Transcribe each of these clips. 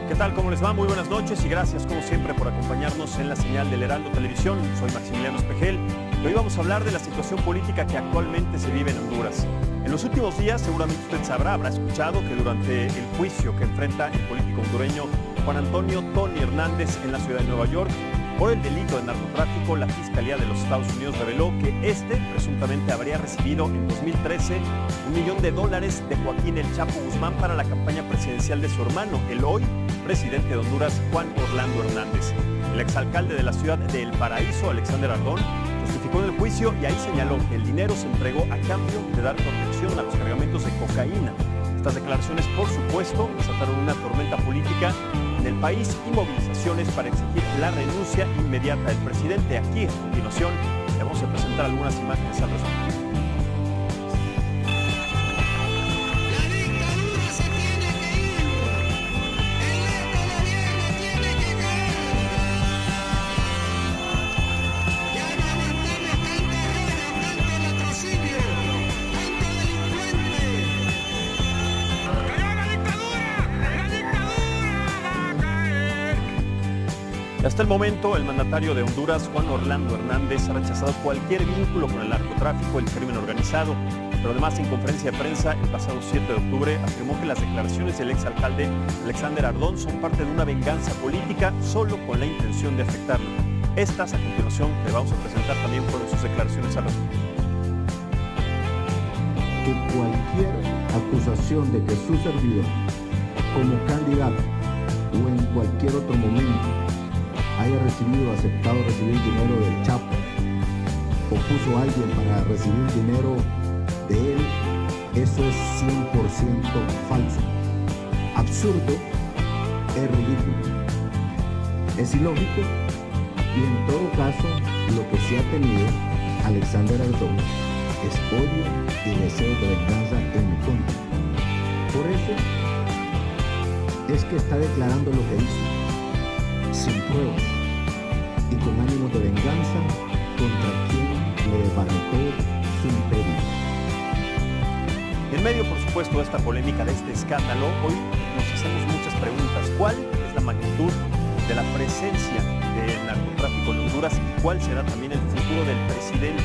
¿Qué tal? ¿Cómo les va? Muy buenas noches y gracias como siempre por acompañarnos en la señal del Heraldo Televisión. Soy Maximiliano Espejel y hoy vamos a hablar de la situación política que actualmente se vive en Honduras. En los últimos días seguramente usted habrá escuchado que durante el juicio que enfrenta el político hondureño Juan Antonio Tony Hernández en la ciudad de Nueva York por el delito de narcotráfico, la Fiscalía de los Estados Unidos reveló que este presuntamente habría recibido en 2013 $1 millón de Joaquín El Chapo Guzmán para la campaña presidencial de su hermano, el hoy presidente de Honduras, Juan Orlando Hernández. El exalcalde de la ciudad de El Paraíso, Alexander Ardón, justificó en el juicio y ahí señaló que el dinero se entregó a cambio de dar protección a los cargamentos de cocaína. Estas declaraciones, por supuesto, desataron una tormenta política en el país y movilizaciones para exigir la renuncia inmediata del presidente. Aquí, a continuación, le vamos a presentar algunas imágenes al respecto. Hasta el momento, el mandatario de Honduras, Juan Orlando Hernández, ha rechazado cualquier vínculo con el narcotráfico y el crimen organizado. Pero además, en conferencia de prensa el pasado 7 de octubre, afirmó que las declaraciones del exalcalde Alexander Ardón son parte de una venganza política solo con la intención de afectarlo. Estas, a continuación, que le vamos a presentar, también fueron sus declaraciones a respecto. Que cualquier acusación de que su servidor, como candidato o en cualquier otro momento, haya recibido o aceptado recibir dinero del Chapo o puso a alguien para recibir dinero de él, eso es 100% falso, absurdo, es ridículo, es ilógico y en todo caso lo que se ha tenido Alexander Ardón es odio y deseo de venganza en mi contra. Por eso es que está declarando lo que hizo sin pruebas y con ánimo de venganza contra quien levantó su imperio. En medio, por supuesto, de esta polémica, de este escándalo, hoy nos hacemos muchas preguntas. ¿Cuál es la magnitud de la presencia del narcotráfico en Honduras y cuál será también el futuro del presidente?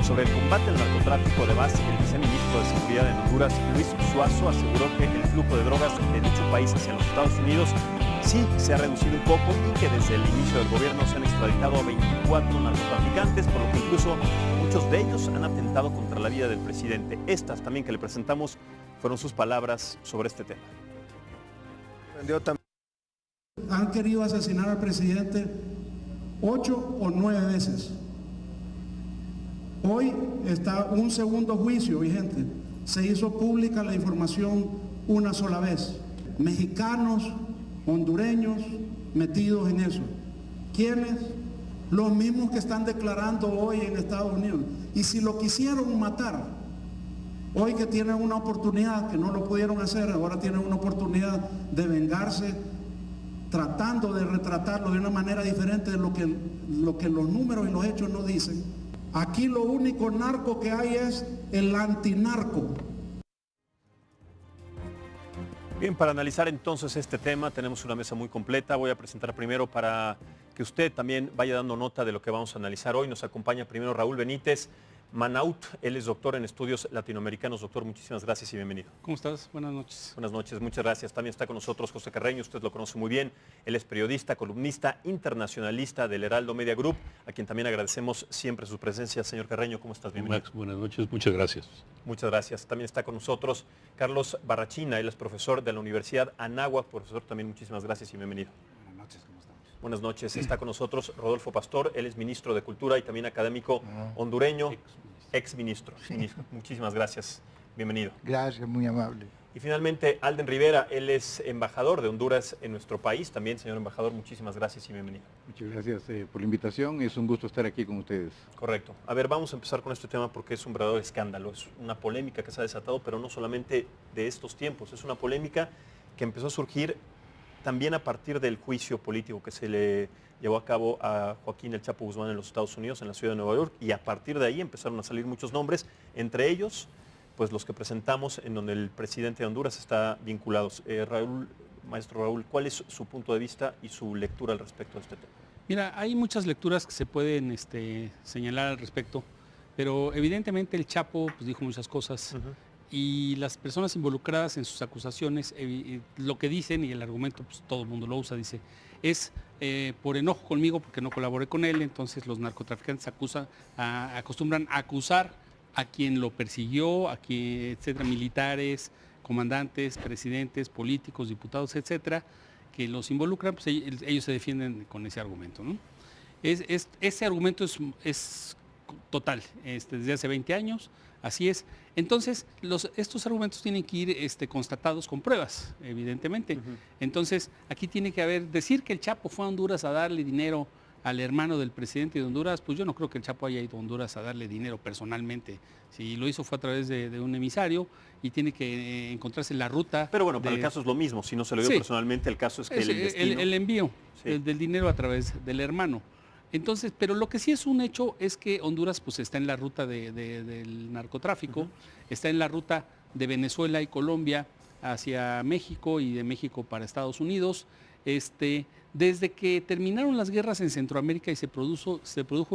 Sobre el combate al narcotráfico, además, el viceministro de Seguridad en Honduras, Luis Suazo, aseguró que el flujo de drogas de dicho país hacia los Estados Unidos sí se ha reducido un poco y que desde el inicio del gobierno se han extraditado a 24 narcotraficantes, por lo que incluso muchos de ellos han atentado contra la vida del presidente. Estas también que le presentamos fueron sus palabras sobre este tema. Han querido asesinar al presidente 8 o 9 veces. Hoy está un segundo juicio vigente. Se hizo pública la información una sola vez. Mexicanos, hondureños metidos en eso. ¿Quiénes? Los mismos que están declarando hoy en Estados Unidos. Y si lo quisieron matar, hoy que tienen una oportunidad, que no lo pudieron hacer, ahora tienen una oportunidad de vengarse, tratando de retratarlo de una manera diferente de lo que los números y los hechos nos dicen. Aquí lo único narco que hay es el antinarco. Bien, para analizar entonces este tema tenemos una mesa muy completa. Voy a presentar primero para que usted también vaya dando nota de lo que vamos a analizar hoy. Nos acompaña primero Raúl Benítez Manaut, él es doctor en estudios latinoamericanos. Doctor, muchísimas gracias y bienvenido. ¿Cómo estás? Buenas noches. Buenas noches, muchas gracias. También está con nosotros José Carreño, usted lo conoce muy bien. Él es periodista, columnista, internacionalista del Heraldo Media Group, a quien también agradecemos siempre su presencia. Señor Carreño, ¿cómo estás? Bienvenido. Max, buenas noches, muchas gracias. Muchas gracias. También está con nosotros Carlos Barrachina, él es profesor de la Universidad Anáhuac. Profesor, también muchísimas gracias y bienvenido. Buenas noches, ¿cómo estamos? Buenas noches. Está con nosotros Rodolfo Pastor, él es ministro de Cultura y también académico hondureño. Ex-ministro. Muchísimas gracias. Bienvenido. Gracias, muy amable. Y finalmente, Alden Rivera, él es embajador de Honduras en nuestro país. También, señor embajador, muchísimas gracias y bienvenido. Muchas gracias por la invitación. Es un gusto estar aquí con ustedes. Correcto. A ver, vamos a empezar con este tema porque es un verdadero escándalo. Es una polémica que se ha desatado, pero no solamente de estos tiempos. Es una polémica que empezó a surgir también a partir del juicio político que se le llevó a cabo a Joaquín El Chapo Guzmán en los Estados Unidos, en la ciudad de Nueva York, y a partir de ahí empezaron a salir muchos nombres, entre ellos, pues los que presentamos en donde el presidente de Honduras está vinculado. Raúl Maestro Raúl, ¿cuál es su punto de vista y su lectura al respecto de este tema? Mira, hay muchas lecturas que se pueden señalar al respecto, pero evidentemente el Chapo pues, dijo muchas cosas y las personas involucradas en sus acusaciones, lo que dicen y el argumento, pues todo el mundo lo usa, dice, es por enojo conmigo porque no colaboré con él, entonces los narcotraficantes acostumbran a acusar a quien lo persiguió, a quien, etcétera, militares, comandantes, presidentes, políticos, diputados, etcétera, que los involucran, pues ellos se defienden con ese argumento, ¿no? Ese argumento es total, desde hace 20 años, así es. Entonces, estos argumentos tienen que ir constatados con pruebas, evidentemente. Entonces, aquí tiene que decir que el Chapo fue a Honduras a darle dinero al hermano del presidente de Honduras, pues yo no creo que el Chapo haya ido a Honduras a darle dinero personalmente. Si lo hizo fue a través de un emisario y tiene que encontrarse la ruta. Pero bueno, para el caso es lo mismo, si no se lo dio personalmente, el caso es que el envío del dinero a través del hermano. Entonces, pero lo que sí es un hecho es que Honduras pues está en la ruta del narcotráfico, está en la ruta de Venezuela y Colombia hacia México y de México para Estados Unidos. Desde que terminaron las guerras en Centroamérica y se produjo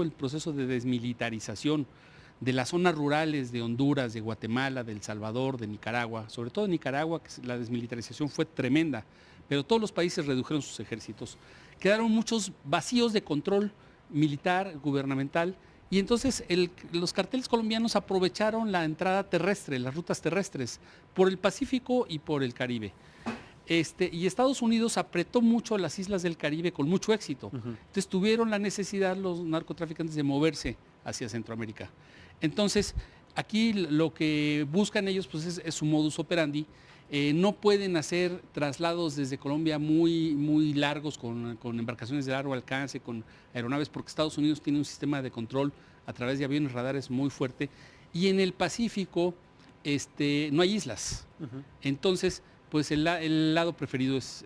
el proceso de desmilitarización de las zonas rurales de Honduras, de Guatemala, de El Salvador, de Nicaragua, sobre todo en Nicaragua, que la desmilitarización fue tremenda, pero todos los países redujeron sus ejércitos. Quedaron muchos vacíos de control militar, gubernamental, y entonces los carteles colombianos aprovecharon la entrada terrestre, las rutas terrestres, por el Pacífico y por el Caribe. Y Estados Unidos apretó mucho las islas del Caribe con mucho éxito. Entonces tuvieron la necesidad los narcotraficantes de moverse hacia Centroamérica. Entonces, aquí lo que buscan ellos pues, es su modus operandi. No pueden hacer traslados desde Colombia muy, muy largos con embarcaciones de largo alcance, con aeronaves, porque Estados Unidos tiene un sistema de control a través de aviones radares muy fuerte. Y en el Pacífico no hay islas. Entonces, pues el lado preferido es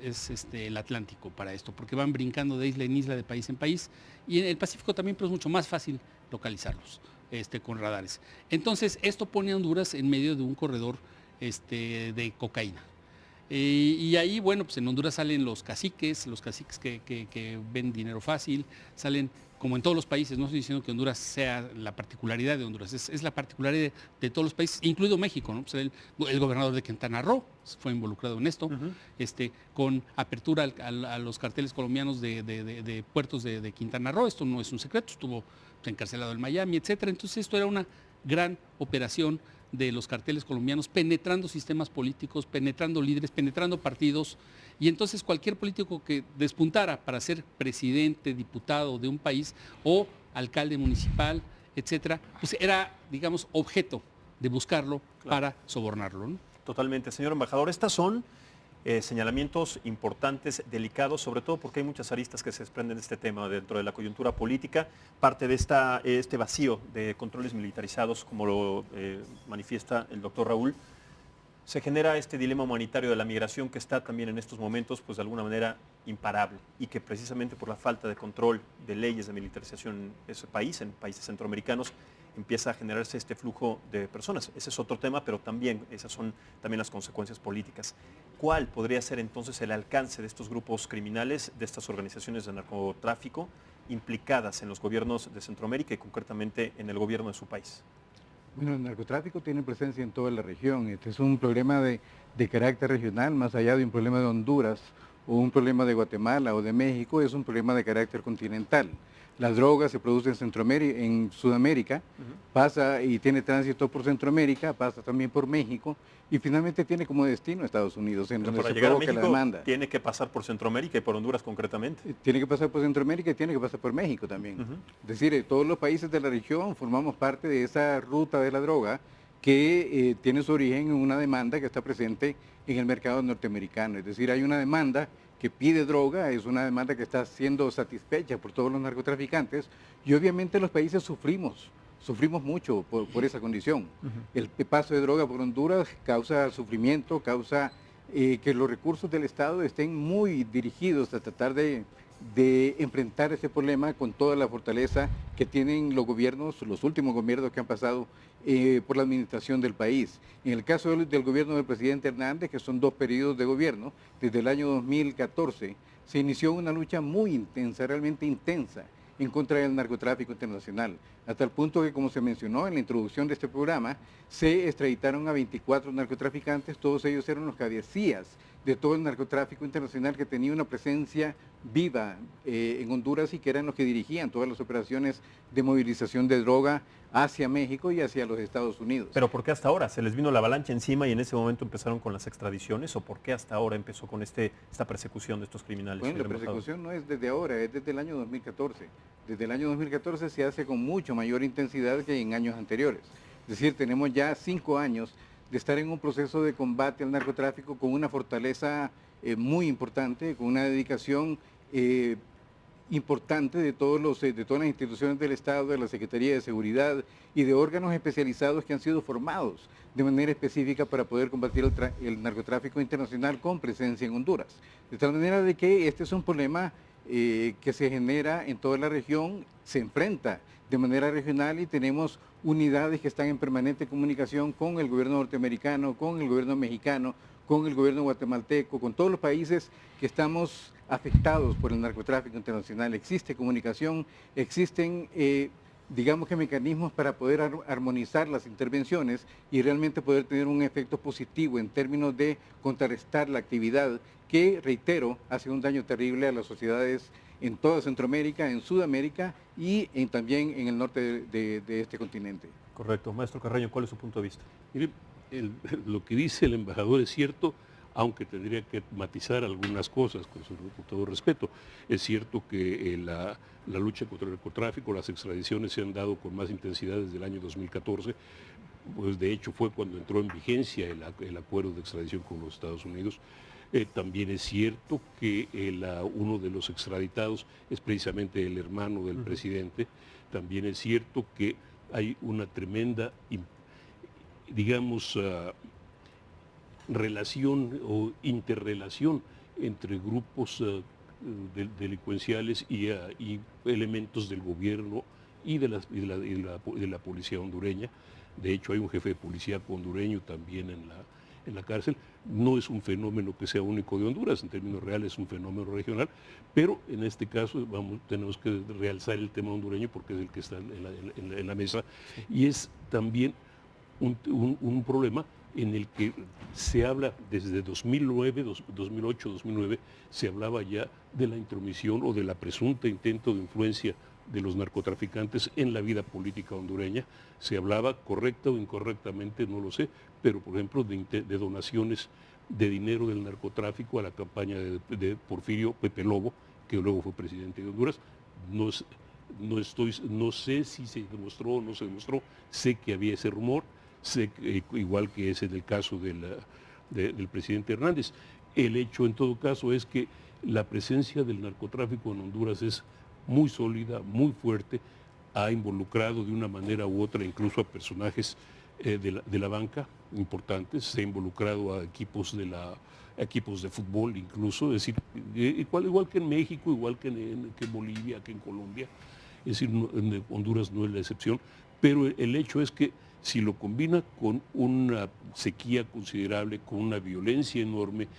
el Atlántico para esto, porque van brincando de isla en isla, de país en país, y en el Pacífico también, pero es mucho más fácil localizarlos con radares. Entonces, esto pone a Honduras en medio de un corredor de cocaína. Y ahí, bueno, pues en Honduras salen los caciques que ven dinero fácil, salen como en todos los países. No estoy diciendo que Honduras sea la particularidad de Honduras, es la particularidad de todos los países, incluido México, ¿no? Pues el gobernador de Quintana Roo fue involucrado en esto, con apertura a los carteles colombianos de puertos de Quintana Roo. Esto no es un secreto, estuvo encarcelado en Miami, etcétera. Entonces esto era una gran operación de los carteles colombianos, penetrando sistemas políticos, penetrando líderes, penetrando partidos, y entonces cualquier político que despuntara para ser presidente, diputado de un país o alcalde municipal, etcétera, pues era, digamos, objeto de buscarlo para sobornarlo, ¿no? Totalmente. Señor embajador, estas son señalamientos importantes, delicados, sobre todo porque hay muchas aristas que se desprenden de este tema dentro de la coyuntura política. Parte de este vacío de controles militarizados, como lo manifiesta el doctor Raúl, se genera este dilema humanitario de la migración que está también en estos momentos, pues de alguna manera imparable, y que precisamente por la falta de control de leyes de militarización en ese país, en países centroamericanos, empieza a generarse este flujo de personas. Ese es otro tema, pero también esas son también las consecuencias políticas. ¿Cuál podría ser entonces el alcance de estos grupos criminales, de estas organizaciones de narcotráfico implicadas en los gobiernos de Centroamérica y concretamente en el gobierno de su país? Bueno, el narcotráfico tiene presencia en toda la región. Este es un problema de carácter regional, más allá de un problema de Honduras o un problema de Guatemala o de México, es un problema de carácter continental. La droga se produce en Centroamérica, en Sudamérica, pasa y tiene tránsito por Centroamérica, pasa también por México y finalmente tiene como destino Estados Unidos, en donde se provoca la demanda. Tiene que pasar por Centroamérica y por Honduras concretamente. Tiene que pasar por Centroamérica y tiene que pasar por México también. Es decir, todos los países de la región formamos parte de esa ruta de la droga que tiene su origen en una demanda que está presente en el mercado norteamericano. Es decir, hay una demanda que pide droga, es una demanda que está siendo satisfecha por todos los narcotraficantes y obviamente los países sufrimos mucho por esa condición. El paso de droga por Honduras causa sufrimiento, causa que los recursos del Estado estén muy dirigidos a tratar de enfrentar ese problema con toda la fortaleza que tienen los gobiernos, los últimos gobiernos que han pasado por la administración del país. En el caso del gobierno del presidente Hernández, que son 2 periodos de gobierno, desde el año 2014 se inició una lucha muy intensa, realmente intensa, en contra del narcotráfico internacional, hasta el punto que, como se mencionó en la introducción de este programa, se extraditaron a 24 narcotraficantes, todos ellos eran los cabecillas de todo el narcotráfico internacional que tenía una presencia viva en Honduras y que eran los que dirigían todas las operaciones de movilización de droga hacia México y hacia los Estados Unidos. ¿Pero por qué hasta ahora? ¿Se les vino la avalancha encima y en ese momento empezaron con las extradiciones? ¿O por qué hasta ahora empezó con esta persecución de estos criminales? Bueno, la persecución no es desde ahora, es desde el año 2014. Desde el año 2014 se hace con mucho mayor intensidad que en años anteriores. Es decir, tenemos ya 5 años de estar en un proceso de combate al narcotráfico con una fortaleza muy importante, con una dedicación importante de todas las instituciones del Estado, de la Secretaría de Seguridad y de órganos especializados que han sido formados de manera específica para poder combatir el narcotráfico internacional con presencia en Honduras. De tal manera de que este es un problema que se genera en toda la región, se enfrenta de manera regional y tenemos unidades que están en permanente comunicación con el gobierno norteamericano, con el gobierno mexicano, con el gobierno guatemalteco, con todos los países que estamos afectados por el narcotráfico internacional. Existe comunicación, existen, digamos que mecanismos para poder armonizar las intervenciones y realmente poder tener un efecto positivo en términos de contrarrestar la actividad que, reitero, hace un daño terrible a las sociedades en toda Centroamérica, en Sudamérica y también en el norte de este continente. Correcto. Maestro Carreño, ¿cuál es su punto de vista? Mire, lo que dice el embajador es cierto, aunque tendría que matizar algunas cosas con todo respeto. Es cierto que la lucha contra el narcotráfico, las extradiciones se han dado con más intensidad desde el año 2014, pues de hecho fue cuando entró en vigencia el acuerdo de extradición con los Estados Unidos. También es cierto que uno de los extraditados es precisamente el hermano del presidente. También es cierto que hay una tremenda, digamos, relación o interrelación entre grupos delincuenciales y elementos del gobierno y de la policía hondureña. De hecho, hay un jefe de policía hondureño también en la cárcel. No es un fenómeno que sea único de Honduras, en términos reales es un fenómeno regional, pero en este caso tenemos que realzar el tema hondureño porque es el que está en la mesa, y es también un problema en el que se habla desde 2009, 2008, 2009, se hablaba ya de la intromisión o de la presunta intento de influencia de los narcotraficantes en la vida política hondureña. Se hablaba correcta o incorrectamente, no lo sé, pero por ejemplo de donaciones de dinero del narcotráfico a la campaña de Porfirio Pepe Lobo, que luego fue presidente de Honduras. No sé si se demostró o no se demostró, sé que había ese rumor, sé que, igual que ese del caso del presidente Hernández. El hecho en todo caso es que la presencia del narcotráfico en Honduras es muy sólida, muy fuerte, ha involucrado de una manera u otra incluso a personajes de la banca importantes, se ha involucrado a equipos de fútbol incluso, es decir, igual que en México, igual que en Bolivia, que en Colombia, es decir, Honduras no es la excepción, pero el hecho es que si lo combina con una sequía considerable, con una violencia enorme,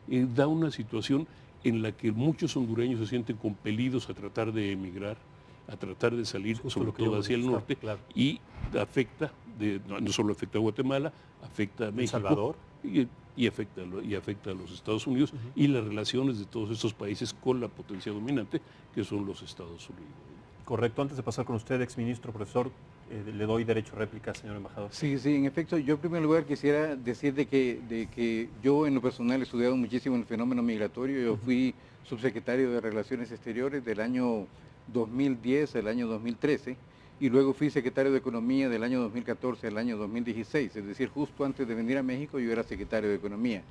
da una situación en la que muchos hondureños se sienten compelidos a tratar de emigrar, a tratar de salir, sobre todo hacia el norte, claro. Y afecta, no solo afecta a Guatemala, afecta a México, Salvador. Y afecta a los Estados Unidos y las relaciones de todos estos países con la potencia dominante que son los Estados Unidos. Correcto. Antes de pasar con usted, exministro, profesor, le doy derecho a réplica, señor embajador. Sí, en efecto, yo en primer lugar quisiera decir de que yo en lo personal he estudiado muchísimo el fenómeno migratorio. Yo fui subsecretario de Relaciones Exteriores del año 2010 al año 2013 y luego fui secretario de Economía del año 2014 al año 2016, es decir, justo antes de venir a México yo era secretario de Economía.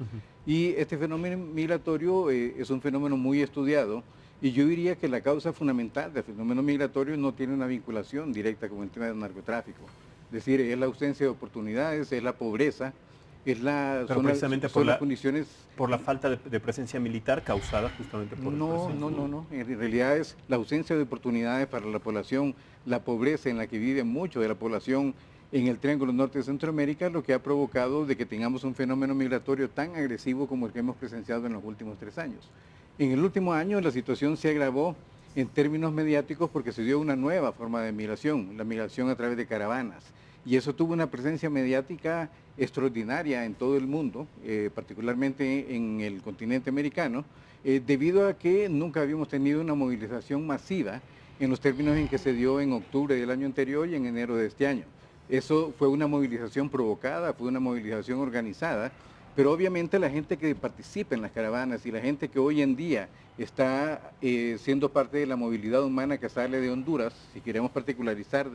Y este fenómeno migratorio es un fenómeno muy estudiado. Y yo diría que la causa fundamental del fenómeno migratorio no tiene una vinculación directa con el tema del narcotráfico. Es decir, es la ausencia de oportunidades, es la pobreza, Pero precisamente son las condiciones... por la falta de presencia militar causada justamente por No. En realidad es la ausencia de oportunidades para la población, la pobreza en la que vive mucho de la población en el Triángulo Norte de Centroamérica, lo que ha provocado de que tengamos un fenómeno migratorio tan agresivo como el que hemos presenciado en los últimos 3 años. En el último año la situación se agravó en términos mediáticos porque se dio una nueva forma de migración, la migración a través de caravanas. Y eso tuvo una presencia mediática extraordinaria en todo el mundo, particularmente en el continente americano, debido a que nunca habíamos tenido una movilización masiva en los términos en que se dio en octubre del año anterior y en enero de este año. Eso fue una movilización provocada, fue una movilización organizada, pero obviamente la gente que participa en las caravanas y la gente que hoy en día está siendo parte de la movilidad humana que sale de Honduras, si queremos particularizar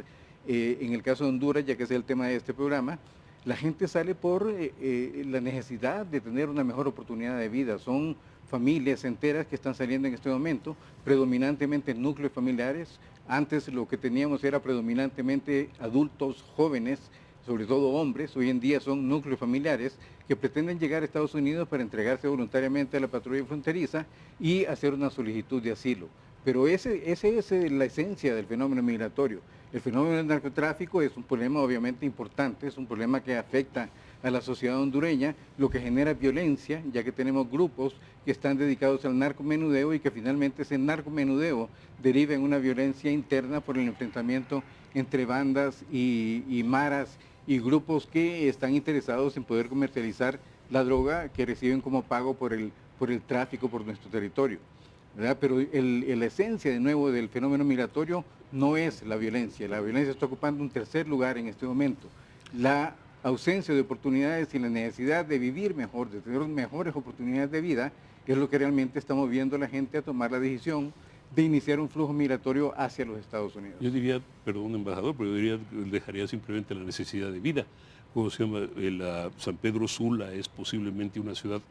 en el caso de Honduras, ya que es el tema de este programa, la gente sale por la necesidad de tener una mejor oportunidad de vida. Son familias enteras que están saliendo en este momento, predominantemente núcleos familiares. Antes lo que teníamos era predominantemente adultos jóvenes, sobre todo hombres. Hoy en día son núcleos familiares que pretenden llegar a Estados Unidos para entregarse voluntariamente a la patrulla fronteriza y hacer una solicitud de asilo. Pero ese es la esencia del fenómeno migratorio. El fenómeno del narcotráfico es un problema obviamente importante, es un problema que afecta a la sociedad hondureña, lo que genera violencia, ya que tenemos grupos que están dedicados al narcomenudeo y que finalmente ese narcomenudeo deriva en una violencia interna por el enfrentamiento entre bandas y maras y grupos que están interesados en poder comercializar la droga que reciben como pago por el tráfico por nuestro territorio, ¿verdad? Pero la esencia de nuevo del fenómeno migratorio no es la violencia está ocupando un tercer lugar en este momento. La ausencia de oportunidades y la necesidad de vivir mejor, de tener mejores oportunidades de vida, es lo que realmente está moviendo a la gente a tomar la decisión de iniciar un flujo migratorio hacia los Estados Unidos. Yo diría, perdón embajador, pero yo dejaría simplemente la necesidad de vida. ¿Cómo se llama? San Pedro Sula es posiblemente una ciudad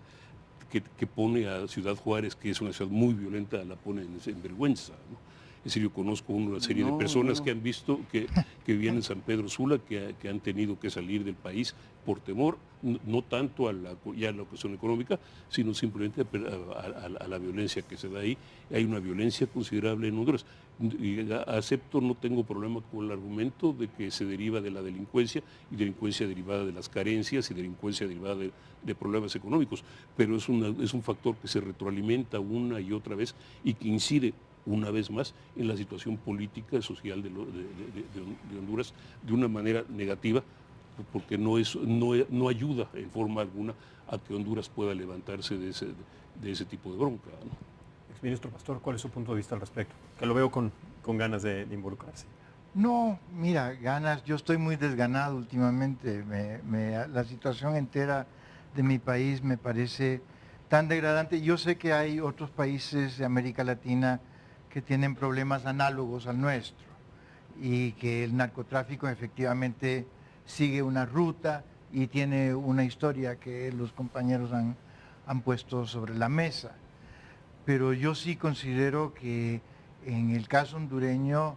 que pone a Ciudad Juárez, que es una ciudad muy violenta, la pone en vergüenza, ¿no? Es decir, yo conozco una serie de personas que han visto que viven en San Pedro Sula, que han tenido que salir del país por temor, no tanto a la cuestión económica, sino simplemente a la violencia que se da ahí. Hay una violencia considerable en Honduras. Y acepto, no tengo problema con el argumento de que se deriva de la delincuencia, y delincuencia derivada de las carencias y delincuencia derivada de problemas económicos, pero es un factor que se retroalimenta una y otra vez y que incide una vez más en la situación política y social de Honduras de una manera negativa, porque no ayuda en forma alguna a que Honduras pueda levantarse de ese tipo de bronca, ¿no? Exministro Pastor, ¿cuál es su punto de vista al respecto? Que lo veo con ganas de involucrarse. No, mira, ganas, yo estoy muy desganado últimamente. La situación entera de mi país me parece tan degradante. Yo sé que hay otros países de América Latina que tienen problemas análogos al nuestro y que el narcotráfico efectivamente sigue una ruta y tiene una historia que los compañeros han puesto sobre la mesa. Pero yo sí considero que en el caso hondureño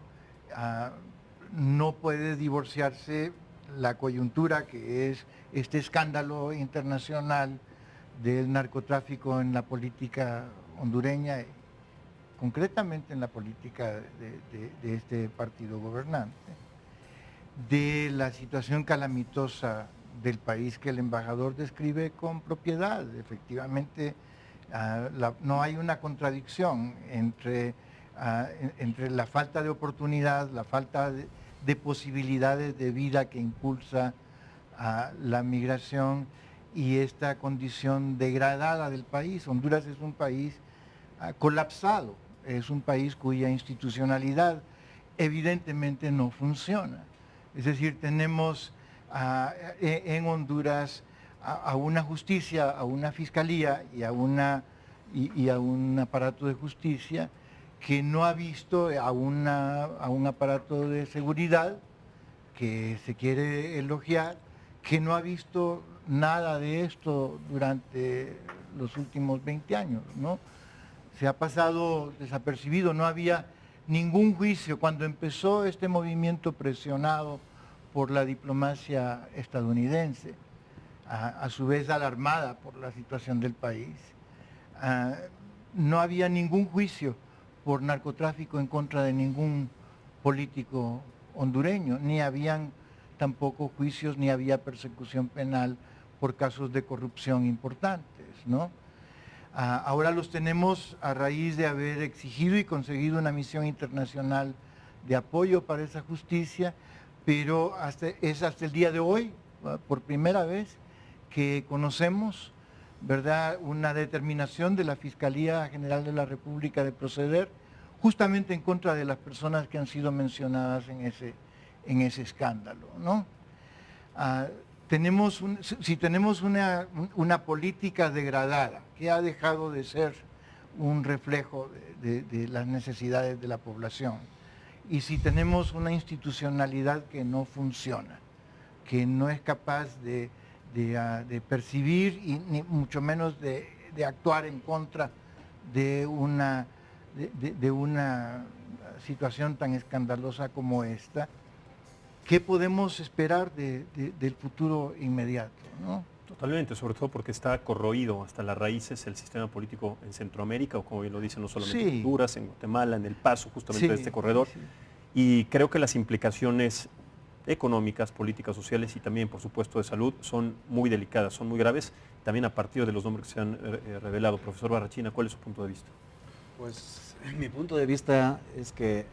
no puede divorciarse la coyuntura que es este escándalo internacional del narcotráfico en la política hondureña, concretamente en la política de este partido gobernante, de la situación calamitosa del país que el embajador describe con propiedad. Efectivamente, no hay una contradicción entre la falta de oportunidad, la falta de posibilidades de vida que impulsa la migración y esta condición degradada del país. Honduras es un país colapsado, es un país cuya institucionalidad evidentemente no funciona. Es decir, tenemos en Honduras a una justicia, a una fiscalía y a un aparato de justicia que no ha visto a un aparato de seguridad que se quiere elogiar, que no ha visto nada de esto durante los últimos 20 años, ¿no? Se ha pasado desapercibido, no había ningún juicio cuando empezó este movimiento presionado por la diplomacia estadounidense. a su vez alarmada por la situación del país. No había ningún juicio por narcotráfico en contra de ningún político hondureño, ni habían tampoco juicios, ni había persecución penal por casos de corrupción importantes, ¿no? Ahora los tenemos a raíz de haber exigido y conseguido una misión internacional de apoyo para esa justicia, pero es hasta el día de hoy, por primera vez, que conocemos, ¿verdad?, una determinación de la Fiscalía General de la República de proceder justamente en contra de las personas que han sido mencionadas en ese escándalo, ¿no? Tenemos una política degradada que ha dejado de ser un reflejo de las necesidades de la población, y si tenemos una institucionalidad que no funciona, que no es capaz de percibir y ni mucho menos de actuar en contra de una situación tan escandalosa como esta, ¿qué podemos esperar del futuro inmediato, ¿no? Totalmente, sobre todo porque está corroído hasta las raíces el sistema político en Centroamérica, o como bien lo dicen, no solamente en Honduras, en Guatemala, en el paso justamente de este corredor. Sí. Y creo que las implicaciones económicas, políticas, sociales y también, por supuesto, de salud son muy delicadas, son muy graves, también a partir de los nombres que se han revelado. Profesor Barrachina, ¿cuál es su punto de vista? Pues mi punto de vista es que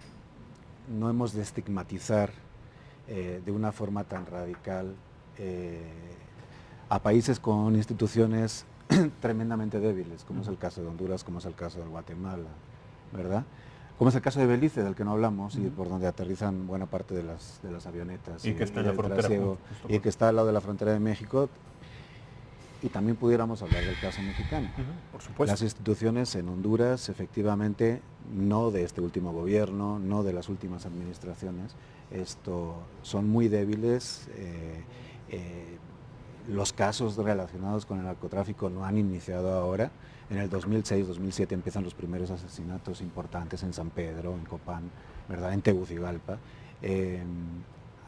no hemos de estigmatizar de una forma tan radical a países con instituciones tremendamente débiles, como es el caso de Honduras, como es el caso de Guatemala, ¿verdad? Como es el caso de Belice, del que no hablamos, y por donde aterrizan buena parte de las avionetas. Y que está en la frontera. Y que está al lado de la frontera de México. Y también pudiéramos hablar del caso mexicano. Por supuesto. Las instituciones en Honduras, efectivamente, no de este último gobierno, no de las últimas administraciones, son muy débiles. Los casos relacionados con el narcotráfico no han iniciado ahora. En el 2006-2007 empiezan los primeros asesinatos importantes en San Pedro, en Copán, ¿verdad?, en Tegucigalpa.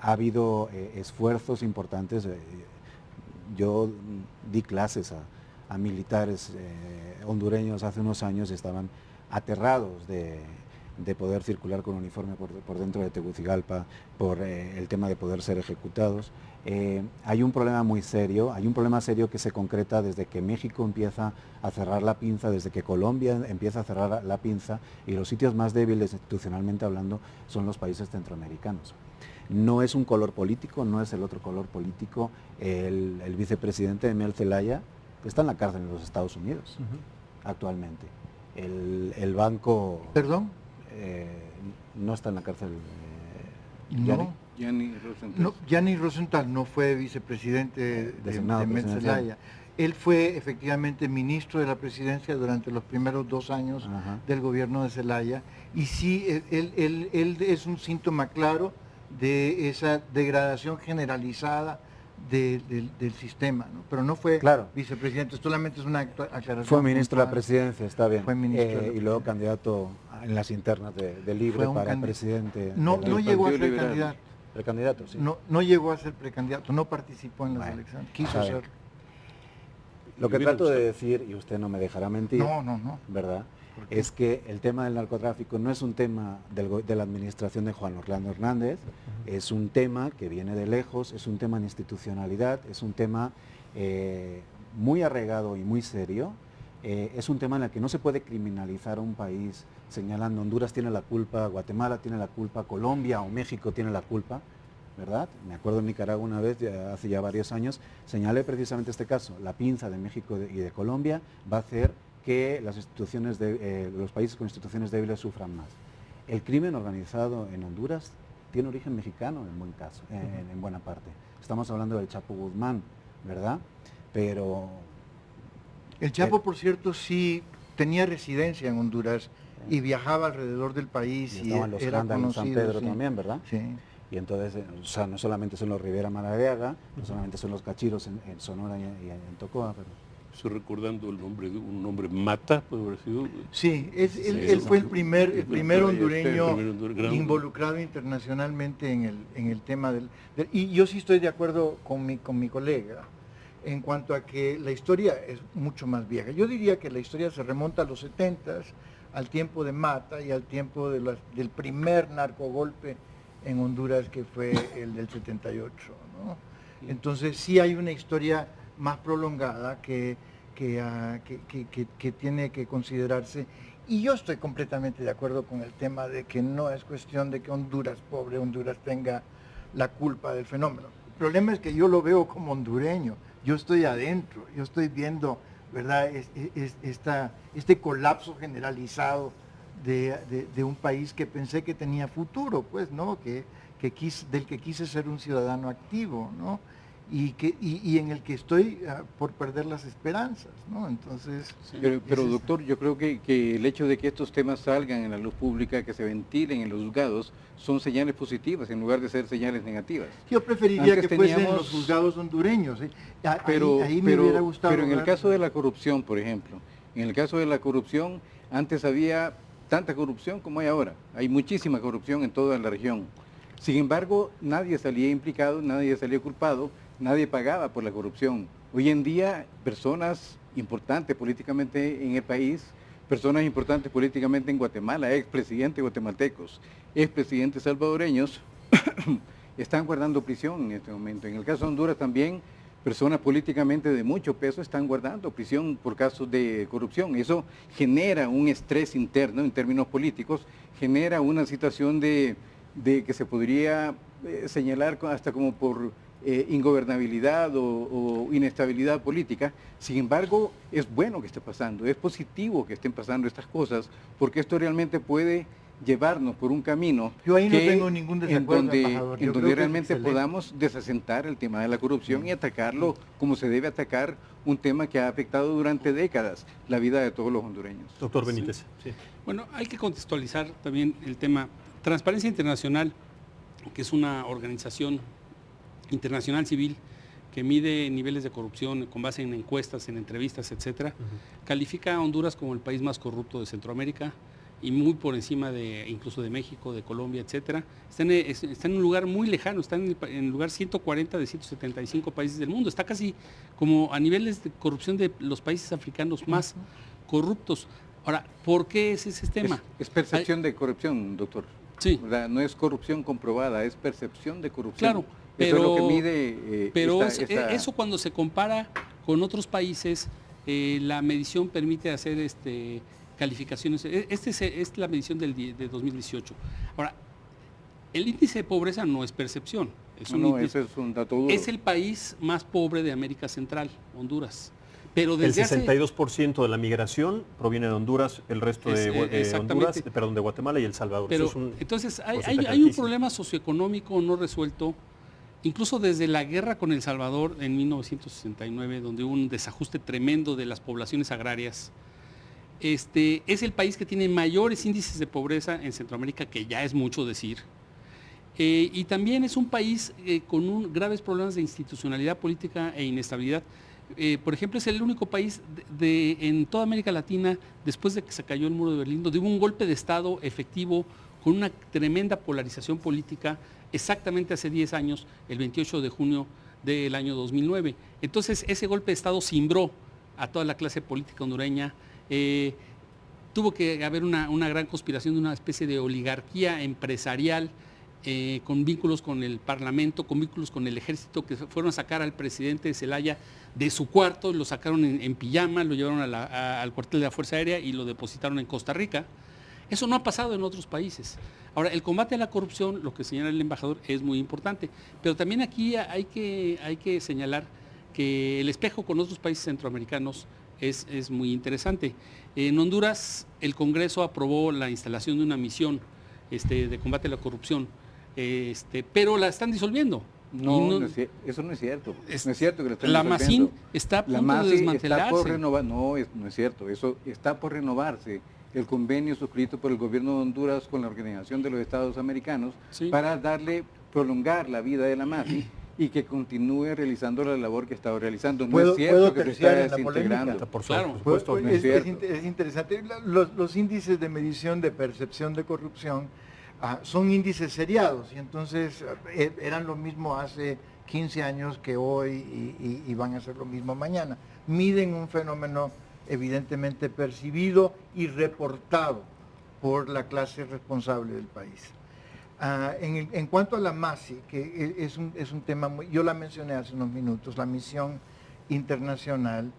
Ha habido esfuerzos importantes. Yo di clases a militares hondureños hace unos años y estaban aterrados de poder circular con uniforme por dentro de Tegucigalpa, por el tema de poder ser ejecutados. Hay un problema muy serio, hay un problema serio que se concreta desde que México empieza a cerrar la pinza, desde que Colombia empieza a cerrar la pinza, y los sitios más débiles institucionalmente hablando son los países centroamericanos. No es un color político, no es el otro color político. El vicepresidente Emel Zelaya está en la cárcel en los Estados Unidos actualmente. El banco... ¿Perdón? No está en la cárcel. No. Gianni Rosenthal. No, Gianni Rosenthal no fue vicepresidente de Emel Zelaya. Él fue efectivamente ministro de la presidencia durante los primeros 2 años del gobierno de Zelaya, y sí, él es un síntoma claro de esa degradación generalizada del sistema, ¿no? Pero no fue vicepresidente, solamente es una aclaración. Fue ministro de la presidencia, está bien. Fue ministro y luego candidato en las internas de Libre para presidente. No llegó a ser candidato. Precandidato, sí. No llegó a ser precandidato, no participó en las elecciones, quiso ser. Lo que trato de decir, y usted no me dejará mentir, no. ¿verdad?, es que el tema del narcotráfico no es un tema de la administración de Juan Orlando Hernández, es un tema que viene de lejos, es un tema de institucionalidad, es un tema muy arraigado y muy serio, es un tema en el que no se puede criminalizar a un país señalando Honduras tiene la culpa, Guatemala tiene la culpa, Colombia o México tiene la culpa, ¿verdad? Me acuerdo en Nicaragua una vez, hace ya varios años, señalé precisamente este caso, la pinza de México y de Colombia va a hacer que las instituciones los países con instituciones débiles sufran más. El crimen organizado en Honduras tiene origen mexicano en buen caso, en buena parte. Estamos hablando del Chapo Guzmán, ¿verdad? Pero... El Chapo, por cierto, sí tenía residencia en Honduras y viajaba alrededor del país y estaban los era conocido. En San Pedro también, ¿verdad? Sí. Y entonces, o sea, no solamente son los Rivera Madariaga, no solamente son los Cachiros en Sonora y en Tocoa, pero... Estoy recordando el nombre de un nombre Mata, puede haber sido. Sí, él fue el primer hondureño involucrado internacionalmente en el tema y yo sí estoy de acuerdo con mi colega. en cuanto a que la historia es mucho más vieja. Yo diría que la historia se remonta a los 70s, al tiempo de Mata y al tiempo del primer narcogolpe en Honduras, que fue el del 78, ¿no? Entonces sí hay una historia más prolongada que tiene que considerarse, y yo estoy completamente de acuerdo con el tema de que no es cuestión de que Honduras, pobre Honduras, tenga la culpa del fenómeno. El problema es que yo lo veo como hondureño, yo estoy adentro, yo estoy viendo, ¿verdad?, este colapso generalizado de un país que pensé que tenía futuro, pues, ¿no?, del que quise ser un ciudadano activo, ¿no?, y en el que estoy por perder las esperanzas, ¿no? Entonces... Pero doctor, yo creo que el hecho de que estos temas salgan en la luz pública, que se ventilen en los juzgados, son señales positivas en lugar de ser señales negativas. Yo preferiría que fuesen los juzgados hondureños, ¿eh? Ahí me hubiera gustado. Pero en el caso de la corrupción, por ejemplo, en el caso de la corrupción, antes había tanta corrupción como hay ahora. Hay muchísima corrupción en toda la región. Sin embargo, nadie salía implicado, nadie salía culpado, nadie pagaba por la corrupción. Hoy en día, personas importantes políticamente en el país, personas importantes políticamente en Guatemala, expresidentes guatemaltecos, expresidentes salvadoreños, están guardando prisión en este momento. En el caso de Honduras también, personas políticamente de mucho peso están guardando prisión por casos de corrupción. Eso genera un estrés interno en términos políticos, genera una situación de que se podría señalar hasta como por ingobernabilidad o inestabilidad política. Sin embargo, es bueno que esté pasando, es positivo que estén pasando estas cosas, porque esto realmente puede llevarnos por un camino yo ahí no tengo ningún desacuerdo, en donde realmente podamos desasentar el tema de la corrupción y atacarlo como se debe atacar un tema que ha afectado durante décadas la vida de todos los hondureños. Doctor Benítez. Sí. Bueno, hay que contextualizar también el tema. Transparencia Internacional, que es una organización internacional civil que mide niveles de corrupción con base en encuestas, en entrevistas, etcétera, califica a Honduras como el país más corrupto de Centroamérica y muy por encima incluso de México, de Colombia, etcétera. Está en un lugar muy lejano, está en el lugar 140 de 175 países del mundo. Está casi como a niveles de corrupción de los países africanos más corruptos. Ahora, ¿por qué es ese tema? Es percepción de corrupción, doctor. Sí. ¿Verdad? No es corrupción comprobada, es percepción de corrupción. Claro. Eso es lo que mide eso cuando se compara con otros países, la medición permite hacer calificaciones. Es la medición de 2018. Ahora, el índice de pobreza no es percepción. Eso es un dato duro. Es el país más pobre de América Central, Honduras. Pero el 62% de la migración proviene de Honduras, el resto de Honduras, perdón, de Guatemala y El Salvador. Pero, entonces hay un problema socioeconómico no resuelto. Incluso desde la guerra con El Salvador en 1969, donde hubo un desajuste tremendo de las poblaciones agrarias, es el país que tiene mayores índices de pobreza en Centroamérica, que ya es mucho decir, y también es un país con graves problemas de institucionalidad política e inestabilidad. Por ejemplo, es el único país en toda América Latina, después de que se cayó el muro de Berlín, donde hubo un golpe de Estado efectivo con una tremenda polarización política, exactamente hace 10 años, el 28 de junio del año 2009. Entonces, ese golpe de Estado cimbró a toda la clase política hondureña. Tuvo que haber una gran conspiración de una especie de oligarquía empresarial, con vínculos con el Parlamento, con vínculos con el Ejército, que fueron a sacar al presidente de Zelaya de su cuarto, lo sacaron en pijama, lo llevaron al cuartel de la Fuerza Aérea y lo depositaron en Costa Rica. Eso no ha pasado en otros países. Ahora, el combate a la corrupción, lo que señala el embajador, es muy importante, pero también aquí hay que señalar que el espejo con otros países centroamericanos es muy interesante. En Honduras, el Congreso aprobó la instalación de una misión de combate a la corrupción, pero la están disolviendo. Eso no es cierto. No es cierto que la están la disolviendo. MASIN está a punto de desmantelarse. Está por renovar, no es cierto. Eso está por renovarse. El convenio suscrito por el gobierno de Honduras con la Organización de los Estados Americanos, sí, para prolongar la vida de la MASI y que continúe realizando la labor que estaba realizando. No es cierto que se está desintegrando. Por supuesto, no es cierto. Es interesante. Los índices de medición de percepción de corrupción son índices seriados, y entonces eran lo mismo hace 15 años que hoy y van a hacer lo mismo mañana. Miden un fenómeno evidentemente percibido y reportado por la clase responsable del país. En cuanto a la MASI, que es un tema yo la mencioné hace unos minutos, la misión internacional,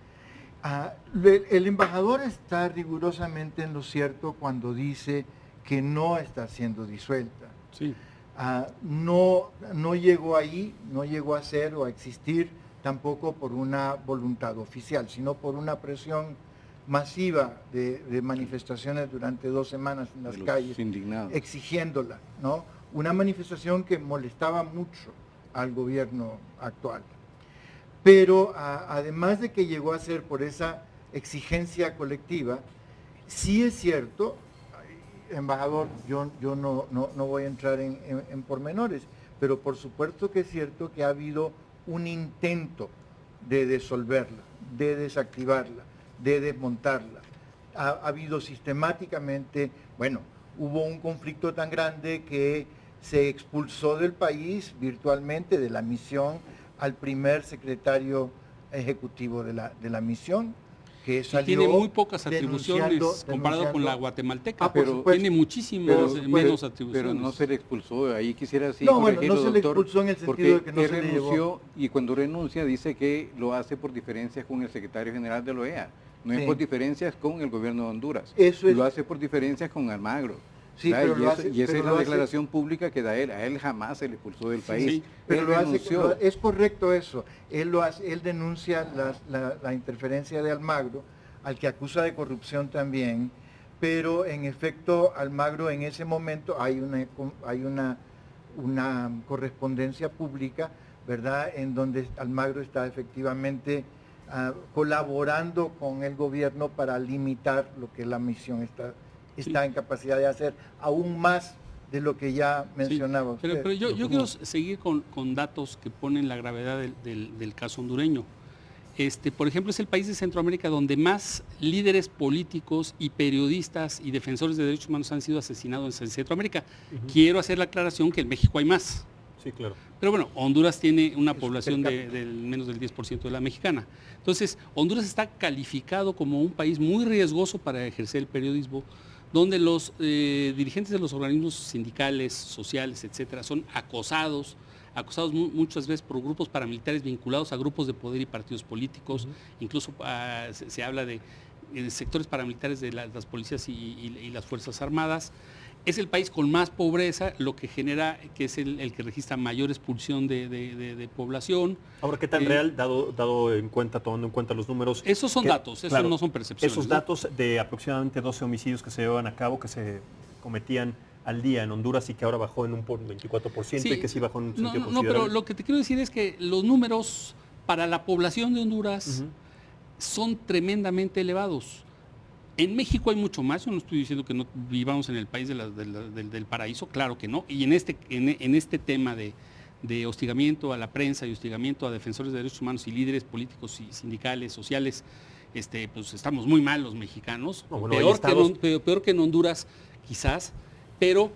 el embajador está rigurosamente en lo cierto cuando dice que no está siendo disuelta. Sí. No llegó ahí, no llegó a ser o a existir tampoco por una voluntad oficial, sino por una presión masiva de manifestaciones durante 2 semanas en las calles, indignados, exigiéndola, ¿no? Una manifestación que molestaba mucho al gobierno actual. Pero además de que llegó a ser por esa exigencia colectiva, sí es cierto, embajador, yo no voy a entrar en pormenores, pero por supuesto que es cierto que ha habido un intento de disolverla, de desactivarla, de desmontarla. Ha habido sistemáticamente, bueno, hubo un conflicto tan grande que se expulsó del país virtualmente, de la misión, al primer secretario ejecutivo de la misión, que salió tiene muy pocas atribuciones comparado con la guatemalteca, pero tiene muchísimas menos atribuciones. Pero no se le expulsó, ahí quisiera así corregirlo, no se le expulsó en el sentido de que no se le renunció, y cuando renuncia dice que lo hace por diferencias con el secretario general de la OEA, no es por diferencias con el gobierno de Honduras, lo hace por diferencias con Almagro. Sí, pero y esa es la declaración pública que da él. A él jamás se le expulsó del país. Sí, pero es correcto eso. Él denuncia la interferencia de Almagro, al que acusa de corrupción también, pero en efecto Almagro en ese momento hay una correspondencia pública, ¿verdad?, en donde Almagro está efectivamente colaborando con el gobierno para limitar lo que la misión está en capacidad de hacer, aún más de lo que ya mencionaba usted. Pero yo quiero seguir con datos que ponen la gravedad del caso hondureño. Por ejemplo, es el país de Centroamérica donde más líderes políticos y periodistas y defensores de derechos humanos han sido asesinados en Centroamérica. Quiero hacer la aclaración que en México hay más. Sí, claro. Pero bueno, Honduras tiene una población del menos del 10% de la mexicana. Entonces, Honduras está calificado como un país muy riesgoso para ejercer el periodismo, donde los dirigentes de los organismos sindicales, sociales, etcétera, son acosados muchas veces por grupos paramilitares vinculados a grupos de poder y partidos políticos. Incluso se habla de sectores paramilitares de las policías y las Fuerzas Armadas. Es el país con más pobreza, lo que genera que es el que registra mayor expulsión de población. Ahora, ¿qué tan real, tomando en cuenta los números? Esos son datos, esos no son percepciones. Esos datos de aproximadamente 12 homicidios que se llevan a cabo, que se cometían al día en Honduras y que ahora bajó en un 24% y que sí bajó en un sentido considerable. No, pero lo que te quiero decir es que los números para la población de Honduras son tremendamente elevados. En México hay mucho más, yo no estoy diciendo que no vivamos en el país del paraíso, claro que no, y en este tema de hostigamiento a la prensa y hostigamiento a defensores de derechos humanos y líderes políticos y sindicales, sociales, pues estamos muy mal los mexicanos, peor que en Honduras quizás, pero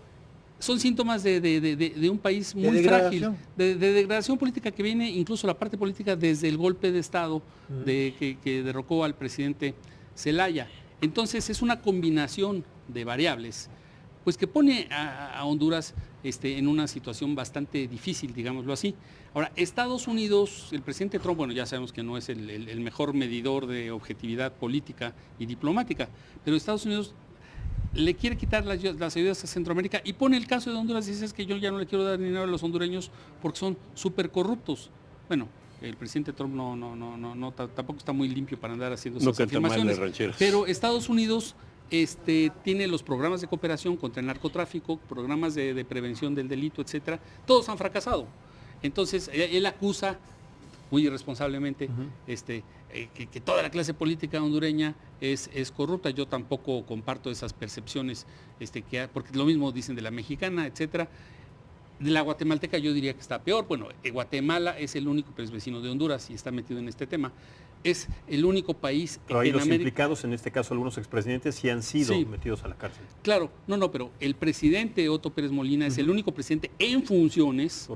son síntomas de un país muy frágil, de degradación política que viene incluso la parte política desde el golpe de Estado que derrocó al presidente Zelaya. Entonces es una combinación de variables pues que pone a Honduras en una situación bastante difícil, digámoslo así. Ahora, Estados Unidos, el presidente Trump, bueno, ya sabemos que no es el mejor medidor de objetividad política y diplomática, pero Estados Unidos le quiere quitar las ayudas a Centroamérica y pone el caso de Honduras y dice es que yo ya no le quiero dar dinero a los hondureños porque son súper corruptos. Bueno, el presidente Trump tampoco está muy limpio para andar haciendo esas afirmaciones, pero Estados Unidos tiene los programas de cooperación contra el narcotráfico, programas de prevención del delito, etcétera, todos han fracasado. Entonces, él acusa muy irresponsablemente que toda la clase política hondureña es corrupta. Yo tampoco comparto esas percepciones, porque lo mismo dicen de la mexicana, etcétera. De la guatemalteca yo diría que está peor. Bueno, Guatemala es el único país vecino de Honduras y está metido en este tema. Es el único país pero ahí los implicados, en este caso algunos expresidentes, sí han sido metidos a la cárcel. Claro, pero el presidente Otto Pérez Molina es el único presidente en funciones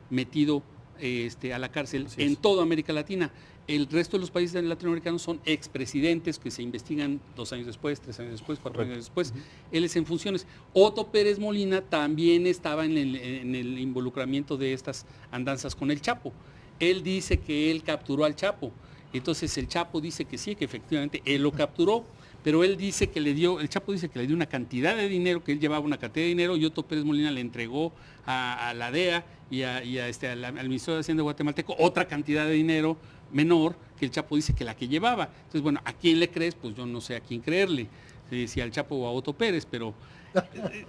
metido a la cárcel en toda América Latina. El resto de los países latinoamericanos son expresidentes que se investigan 2 años después, 3 años después, 4 años después. Él es en funciones. Otto Pérez Molina también estaba en el involucramiento de estas andanzas con el Chapo. Él dice que él capturó al Chapo. Entonces el Chapo dice que sí, que efectivamente él lo capturó, pero él dice que el Chapo dice que le dio una cantidad de dinero, que él llevaba una cantidad de dinero, y Otto Pérez Molina le entregó a la DEA y al Ministerio de Hacienda guatemalteco otra cantidad de dinero menor que el Chapo dice que la que llevaba. Entonces, bueno, ¿a quién le crees? Pues yo no sé a quién creerle, si al Chapo o a Otto Pérez, pero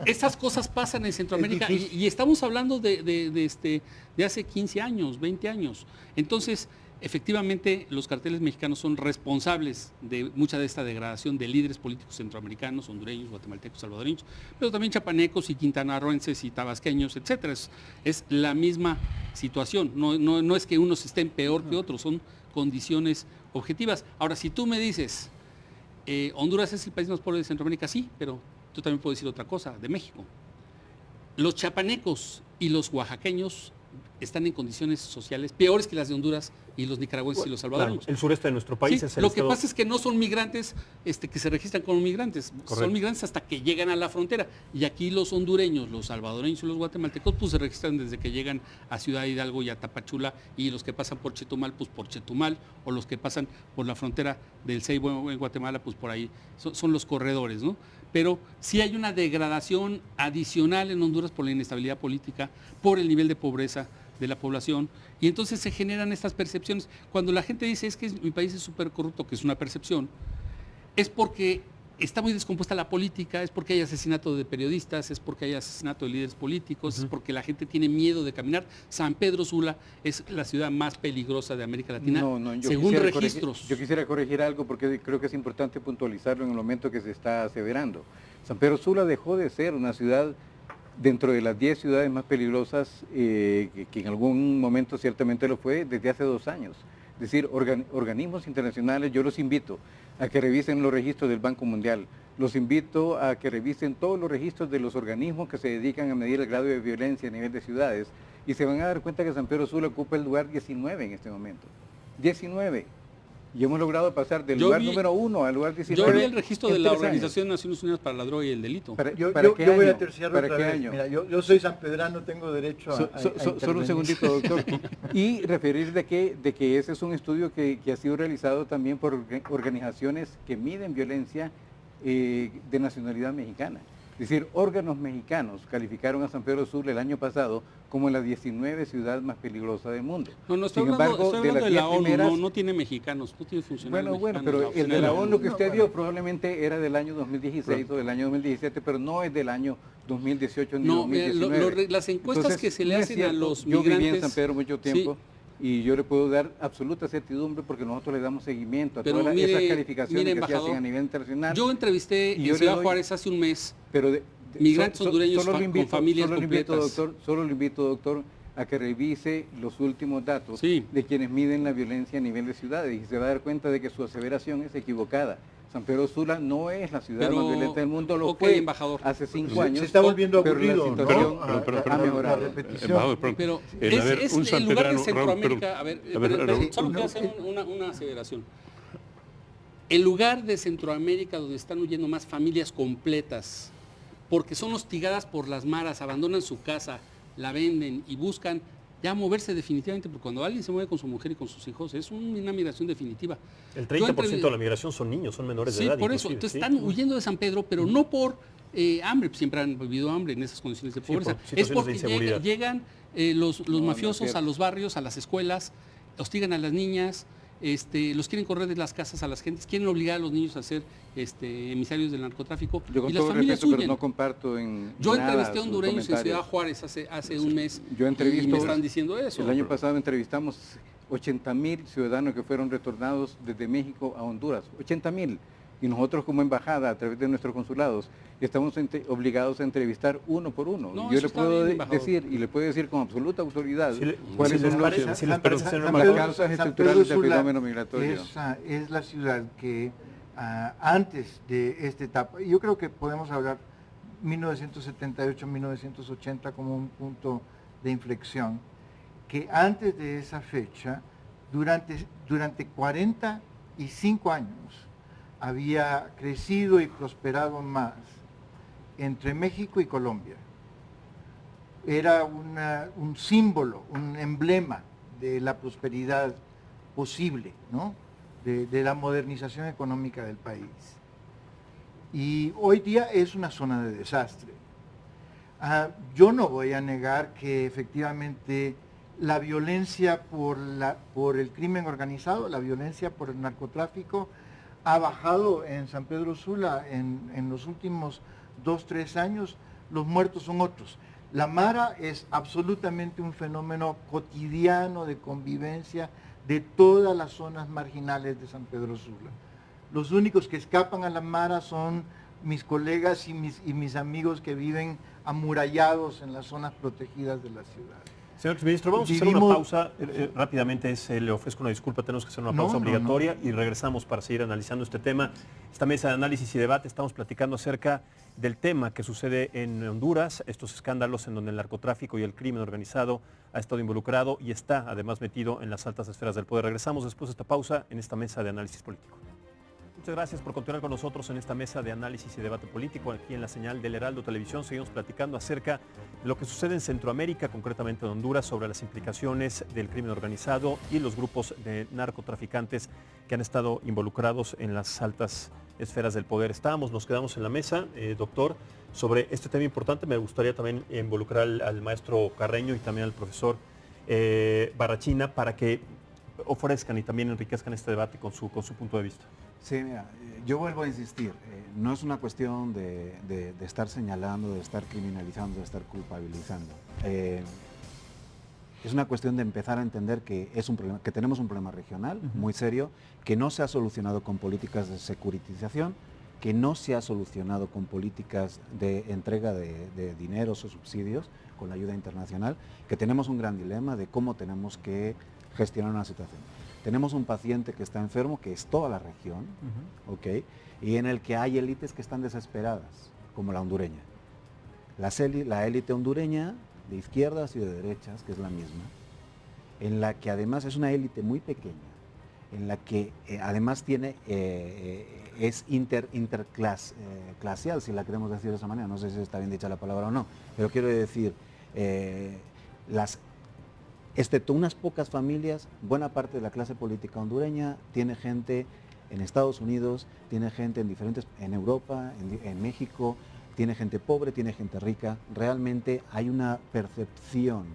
esas cosas pasan en Centroamérica y estamos hablando de hace 15 años, 20 años. Entonces, efectivamente, los carteles mexicanos son responsables de mucha de esta degradación de líderes políticos centroamericanos, hondureños, guatemaltecos, salvadoreños, pero también chapanecos y quintanarroenses y tabasqueños, etcétera. Es la misma situación. No es que unos estén peor que otros, son condiciones objetivas. Ahora, si tú me dices, Honduras es el país más pobre de Centroamérica, sí, pero tú también puedes decir otra cosa, de México. Los chapanecos y los oaxaqueños están en condiciones sociales peores que las de Honduras y los nicaragüenses y los salvadoreños. Claro, el sureste de nuestro país es el Lo que pasa es que no son migrantes que se registran como migrantes, son migrantes hasta que llegan a la frontera. Y aquí los hondureños, los salvadoreños y los guatemaltecos pues se registran desde que llegan a Ciudad Hidalgo y a Tapachula, y los que pasan por Chetumal, pues por Chetumal, o los que pasan por la frontera del Ceibo en Guatemala, pues por ahí son los corredores, ¿no? Pero sí hay una degradación adicional en Honduras por la inestabilidad política, por el nivel de pobreza de la población, y entonces se generan estas percepciones. Cuando la gente dice es que mi país es súper corrupto, que es una percepción, es porque está muy descompuesta la política, es porque hay asesinato de periodistas, es porque hay asesinato de líderes políticos, es porque la gente tiene miedo de caminar. San Pedro Sula es la ciudad más peligrosa de América Latina, según registros. Yo quisiera corregir algo porque creo que es importante puntualizarlo en el momento que se está aseverando. San Pedro Sula dejó de ser una ciudad dentro de las 10 ciudades más peligrosas, que en algún momento ciertamente lo fue, desde hace 2 años. Es decir, organismos internacionales, yo los invito a que revisen los registros del Banco Mundial, los invito a que revisen todos los registros de los organismos que se dedican a medir el grado de violencia a nivel de ciudades, y se van a dar cuenta que San Pedro Sula ocupa el lugar 19 en este momento. 19. Y hemos logrado pasar del lugar número 1 al lugar 19. Yo vi el registro de la Organización de Naciones Unidas para la Droga y el Delito. Yo voy a terciarlo otra vez. Mira, yo soy sanpedrano, tengo derecho a solo un segundito, doctor. Y referir de que ese es un estudio que ha sido realizado también por organizaciones que miden violencia de nacionalidad mexicana. Es decir, órganos mexicanos calificaron a San Pedro Sula el año pasado como la 19 ciudad más peligrosa del mundo. No, estoy hablando de la ONU, no tiene mexicanos, no tiene funcionarios mexicanos. Bueno, pero el de la ONU que usted dio probablemente era del año 2016 o del año 2017, pero no es del año 2018 ni 2019. Las encuestas Entonces, que se le hacen a los migrantes... Yo viví en San Pedro mucho tiempo. Sí. Y yo le puedo dar absoluta certidumbre porque nosotros le damos seguimiento a todas esas calificaciones que se hacen a nivel internacional. Yo entrevisté en Ciudad Juárez hace un mes migrantes hondureños con familias completas. Solo le invito, doctor, a que revise los últimos datos de quienes miden la violencia a nivel de ciudades, y se va a dar cuenta de que su aseveración es equivocada. San Pedro Sula no es la ciudad más violenta del mundo, lo fue embajador. Hace 5 años. Se está volviendo aburrido, pero la situación ha mejorado. Pero es el lugar de Centroamérica, solo quiero hacer una aseveración. El lugar de Centroamérica donde están huyendo más familias completas, porque son hostigadas por las maras, abandonan su casa, la venden y buscan ya moverse definitivamente, porque cuando alguien se mueve con su mujer y con sus hijos es una migración definitiva. El 30% de la migración son niños, son menores de edad. Sí, por eso. Entonces están huyendo de San Pedro, pero no por hambre, siempre han vivido hambre en esas condiciones de pobreza. Es porque llegan los mafiosos a los barrios, a las escuelas, hostigan a las niñas, los quieren correr de las casas a las gentes, quieren obligar a los niños a ser emisarios del narcotráfico. Yo y las familias respeto, pero no comparto Yo entrevisté a hondureños en Ciudad Juárez hace un mes y me están diciendo eso. El año pasado entrevistamos 80,000 ciudadanos que fueron retornados desde México a Honduras, 80,000. Y nosotros como embajada, a través de nuestros consulados, estamos obligados a entrevistar uno por uno. Yo le puedo decir, y le puedo decir con absoluta autoridad, cuáles son las causas estructurales del fenómeno migratorio. Es la ciudad que antes de esta etapa, yo creo que podemos hablar 1978-1980 como un punto de inflexión. que antes de esa fecha, durante 45 años, había crecido y prosperado más entre México y Colombia. Era un símbolo, un emblema de la prosperidad posible, ¿no? de la modernización económica del país. Y hoy día es una zona de desastre. Yo no voy a negar que efectivamente la violencia por el crimen organizado, la violencia por el narcotráfico, ha bajado en San Pedro Sula en los últimos 2-3 años. Los muertos son otros. La Mara es absolutamente un fenómeno cotidiano de convivencia de todas las zonas marginales de San Pedro Sula. Los únicos que escapan a la Mara son mis colegas y mis amigos que viven amurallados en las zonas protegidas de la ciudad. Señor exministro, vamos a hacer una pausa. Rápidamente le ofrezco una disculpa, tenemos que hacer una pausa obligatoria y regresamos para seguir analizando este tema. Esta mesa de análisis y debate estamos platicando acerca del tema que sucede en Honduras, estos escándalos en donde el narcotráfico y el crimen organizado ha estado involucrado y está además metido en las altas esferas del poder. Regresamos después de esta pausa en esta mesa de análisis político. Muchas gracias por continuar con nosotros en esta mesa de análisis y debate político aquí en la señal del Heraldo Televisión. Seguimos platicando acerca de lo que sucede en Centroamérica, concretamente en Honduras, sobre las implicaciones del crimen organizado y los grupos de narcotraficantes que han estado involucrados en las altas esferas del poder. Nos quedamos en la mesa, doctor, sobre este tema importante. Me gustaría también involucrar al maestro Carreño y también al profesor Barrachina para que ofrezcan y también enriquezcan este debate con su punto de vista. Sí, mira, yo vuelvo a insistir, no es una cuestión de estar señalando, de estar criminalizando, de estar culpabilizando. Es una cuestión de empezar a entender que es un problema, que tenemos un problema regional muy serio, que no se ha solucionado con políticas de securitización, que no se ha solucionado con políticas de entrega de dineros o subsidios, con la ayuda internacional, que tenemos un gran dilema de cómo tenemos que gestionar una situación. Tenemos un paciente que está enfermo, que es toda la región, ¿okay? Y en el que hay élites que están desesperadas, como la hondureña. La élite hondureña, de izquierdas y de derechas, que es la misma, en la que además es una élite muy pequeña, en la que además tiene, es interclaseal, si la queremos decir de esa manera, no sé si está bien dicha la palabra o no, pero quiero decir, excepto unas pocas familias, buena parte de la clase política hondureña tiene gente en Estados Unidos, tiene gente en Europa, en México, tiene gente pobre, tiene gente rica. Realmente hay una percepción.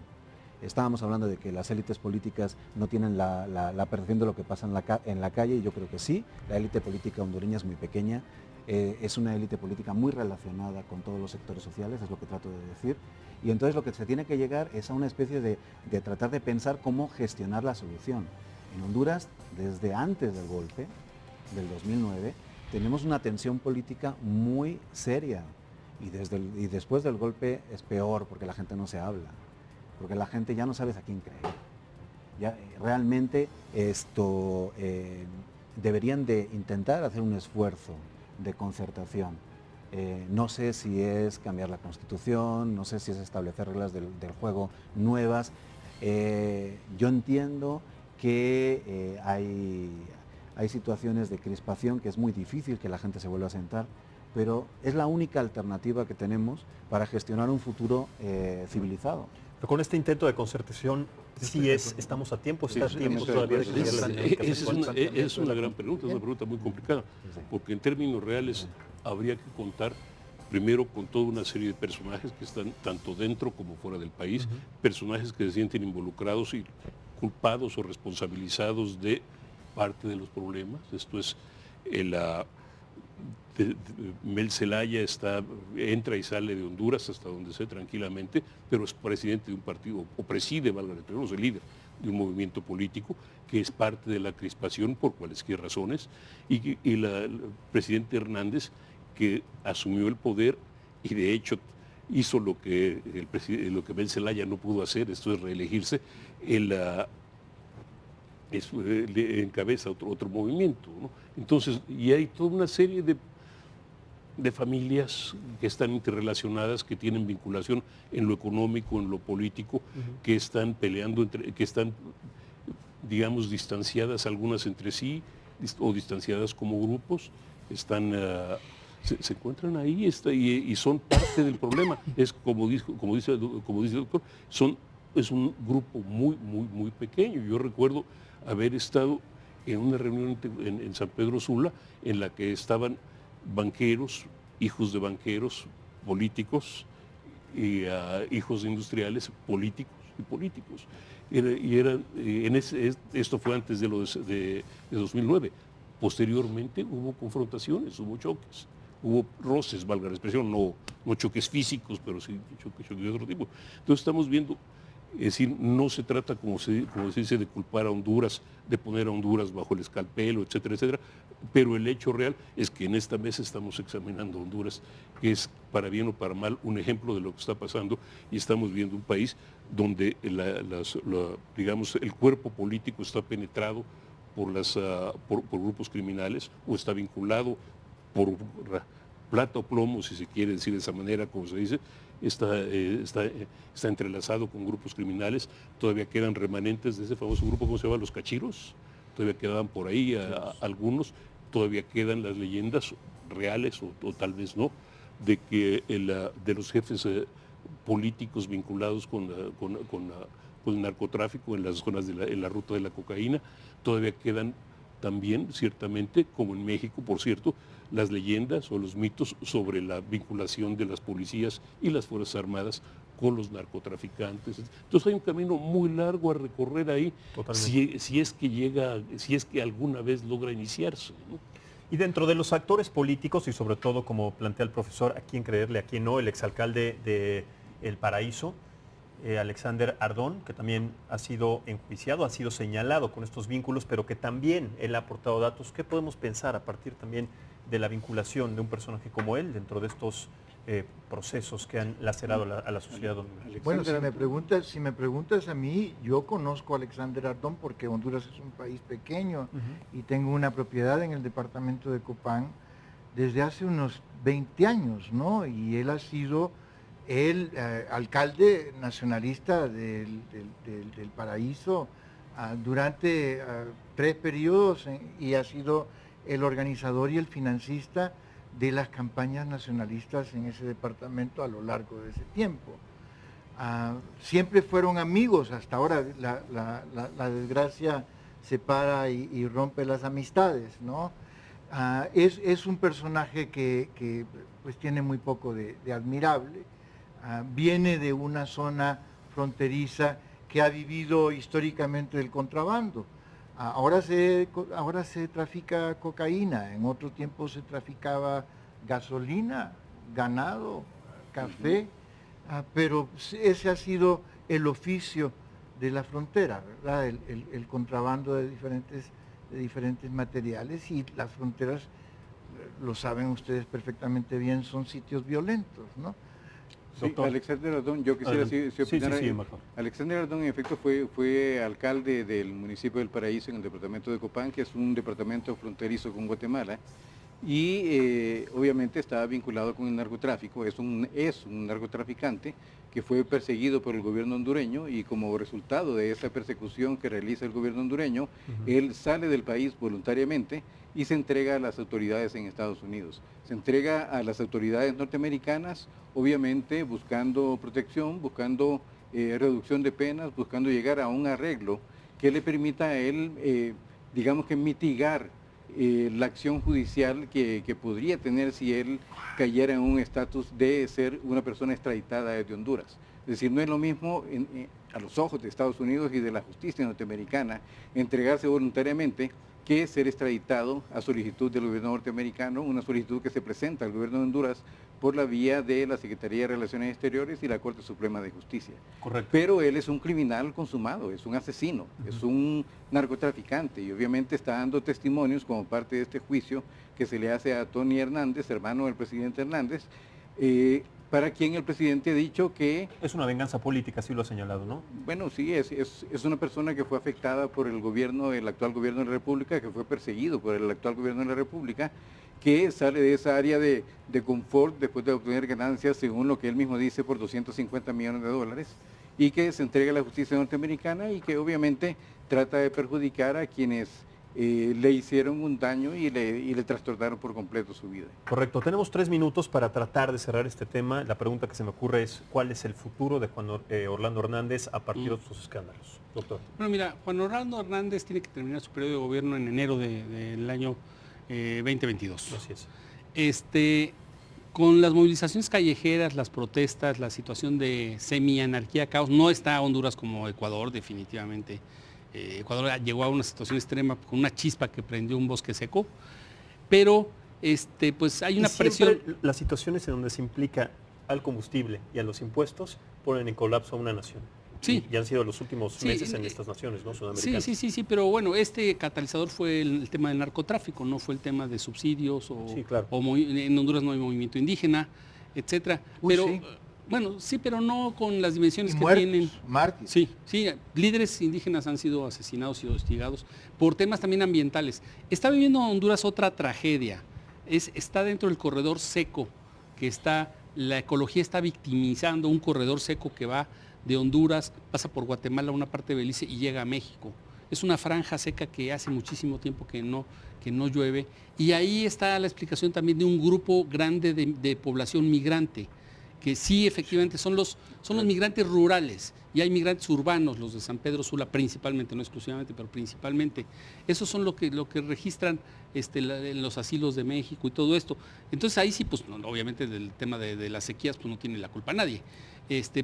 Estábamos hablando de que las élites políticas no tienen la percepción de lo que pasa en la calle, y yo creo que sí. La élite política hondureña es muy pequeña, es una élite política muy relacionada con todos los sectores sociales, es lo que trato de decir. Y entonces lo que se tiene que llegar es a una especie de tratar de pensar cómo gestionar la solución. En Honduras, desde antes del golpe, del 2009, tenemos una tensión política muy seria. Y después del golpe es peor, porque la gente no se habla, porque la gente ya no sabe a quién creer. Ya, realmente deberían de intentar hacer un esfuerzo de concertación. No sé si es cambiar la Constitución, no sé si es establecer reglas del juego nuevas. Yo entiendo que hay situaciones de crispación que es muy difícil que la gente se vuelva a sentar, pero es la única alternativa que tenemos para gestionar un futuro civilizado. Pero con este intento de concertación, ¿estamos a tiempo? ¿Está a tiempo todavía? Es una gran pregunta, es una pregunta muy complicada, porque en términos reales habría que contar primero con toda una serie de personajes que están tanto dentro como fuera del país, personajes que se sienten involucrados y culpados o responsabilizados de parte de los problemas. Esto es, Mel Zelaya entra y sale de Honduras hasta donde sea tranquilamente, pero es presidente de un partido, o preside, valga la redundancia, es el líder de un movimiento político que es parte de la crispación por cualesquier razones, y el presidente Hernández, que asumió el poder y de hecho hizo lo que Mel Zelaya no pudo hacer, esto es reelegirse, le encabeza otro movimiento, ¿no? Entonces, y hay toda una serie de familias que están interrelacionadas, que tienen vinculación en lo económico, en lo político, que están peleando, que están, digamos, distanciadas algunas entre sí o distanciadas como grupos, están, se encuentran ahí y son parte del problema. Es como dice el doctor, es un grupo muy pequeño. Yo recuerdo haber estado en una reunión en San Pedro Sula en la que estaban banqueros, hijos de banqueros, políticos, y hijos de industriales, políticos y políticos. Esto fue antes de 2009. Posteriormente hubo confrontaciones, hubo choques, hubo roces, valga la expresión, no choques físicos, pero sí choques de otro tipo. Entonces estamos viendo, es decir, no se trata, como se dice, de culpar a Honduras, de poner a Honduras bajo el escalpelo, etcétera, etcétera, pero el hecho real es que en esta mesa estamos examinando a Honduras, que es, para bien o para mal, un ejemplo de lo que está pasando, y estamos viendo un país donde digamos, el cuerpo político está penetrado por grupos criminales, o está vinculado por plata o plomo, si se quiere decir de esa manera, como se dice, está entrelazado con grupos criminales. Todavía quedan remanentes de ese famoso grupo, ¿cómo se llama? Los cachiros. Todavía quedaban por ahí algunos. Todavía quedan las leyendas reales, o tal vez no, de que de los jefes políticos vinculados con el narcotráfico en las zonas en la ruta de la cocaína. Todavía quedan también, ciertamente, como en México, por cierto, las leyendas o los mitos sobre la vinculación de las policías y las Fuerzas Armadas con los narcotraficantes. Entonces hay un camino muy largo a recorrer ahí, si es que alguna vez logra iniciarse, ¿no? Y dentro de los actores políticos, y sobre todo, como plantea el profesor, a quién creerle, a quién no, el exalcalde de El Paraíso, Alexander Ardón, que también ha sido enjuiciado, ha sido señalado con estos vínculos, pero que también él ha aportado datos. ¿Qué podemos pensar a partir también de la vinculación de un personaje como él dentro de estos procesos que han lacerado a la sociedad hondureña? Bueno, si me preguntas a mí, yo conozco a Alexander Ardón porque Honduras es un país pequeño y tengo una propiedad en el departamento de Copán desde hace unos 20 años, ¿no? Y él ha sido el alcalde nacionalista del Paraíso durante 3 periodos y ha sido el organizador y el financista de las campañas nacionalistas en ese departamento a lo largo de ese tiempo. Siempre fueron amigos, hasta ahora la desgracia separa y rompe las amistades, ¿no? Es un personaje que pues tiene muy poco de admirable. Viene de una zona fronteriza que ha vivido históricamente el contrabando. Ahora se trafica cocaína, en otro tiempo se traficaba gasolina, ganado, café, pero ese ha sido el oficio de la frontera, ¿verdad? El contrabando de diferentes materiales, y las fronteras, lo saben ustedes perfectamente bien, son sitios violentos, ¿no? Sí, Alexander Ardón, yo quisiera opinar. Alexander Ardón, en efecto, fue alcalde del municipio del Paraíso, en el departamento de Copán, que es un departamento fronterizo con Guatemala, y obviamente estaba vinculado con el narcotráfico. Es un narcotraficante que fue perseguido por el gobierno hondureño, y como resultado de esa persecución que realiza el gobierno hondureño, él sale del país voluntariamente y se entrega a las autoridades en Estados Unidos. Se entrega a las autoridades norteamericanas, obviamente buscando protección, buscando reducción de penas, buscando llegar a un arreglo que le permita a él, digamos que mitigar la acción judicial que podría tener si él cayera en un estatus de ser una persona extraditada desde Honduras. Es decir, no es lo mismo a los ojos de Estados Unidos y de la justicia norteamericana entregarse voluntariamente que ser extraditado a solicitud del gobierno norteamericano, una solicitud que se presenta al gobierno de Honduras por la vía de la Secretaría de Relaciones Exteriores y la Corte Suprema de Justicia. Correcto. Pero él es un criminal consumado, es un asesino, es un narcotraficante, y obviamente está dando testimonios como parte de este juicio que se le hace a Tony Hernández, hermano del presidente Hernández, para quien el presidente ha dicho que... Es una venganza política, así lo ha señalado, ¿no? Bueno, sí, es una persona que fue afectada por el actual gobierno de la República, que fue perseguido por el actual gobierno de la República, que sale de esa área de confort después de obtener ganancias, según lo que él mismo dice, por 250 millones de dólares, y que se entrega a la justicia norteamericana y que obviamente trata de perjudicar a quienes le hicieron un daño y le trastornaron por completo su vida. Correcto. Tenemos 3 minutos para tratar de cerrar este tema. La pregunta que se me ocurre es, ¿cuál es el futuro de Juan Orlando Hernández a partir de estos escándalos? Doctor. Bueno, mira, Juan Orlando Hernández tiene que terminar su periodo de gobierno en enero del año 2022. Así es. Con las movilizaciones callejeras, las protestas, la situación de semi-anarquía, caos, no está Honduras como Ecuador, definitivamente. Ecuador llegó a una situación extrema con una chispa que prendió un bosque seco, pero pues hay una presión. Las situaciones en donde se implica al combustible y a los impuestos ponen en colapso a una nación. Sí. Y han sido los últimos meses en estas naciones, ¿no? Sudamericanas. Sí, pero bueno, este catalizador fue el tema del narcotráfico, no fue el tema de subsidios Sí, claro. en Honduras no hay movimiento indígena, etcétera. Pero sí. bueno, sí, pero no con las dimensiones Y que muertos, tienen. mártires. Sí, líderes indígenas han sido asesinados y hostigados por temas también ambientales. Está viviendo Honduras otra tragedia. Está dentro del corredor seco, la ecología está victimizando un corredor seco que va de Honduras, pasa por Guatemala, una parte de Belice y llega a México. Es una franja seca que hace muchísimo tiempo que no llueve. Y ahí está la explicación también de un grupo grande de población migrante, que sí, efectivamente, son los migrantes rurales, y hay migrantes urbanos, los de San Pedro Sula principalmente, no exclusivamente, pero principalmente. Esos son lo que registran los asilos de México y todo esto. Entonces ahí sí, pues no, obviamente del tema de las sequías, pues no tiene la culpa nadie.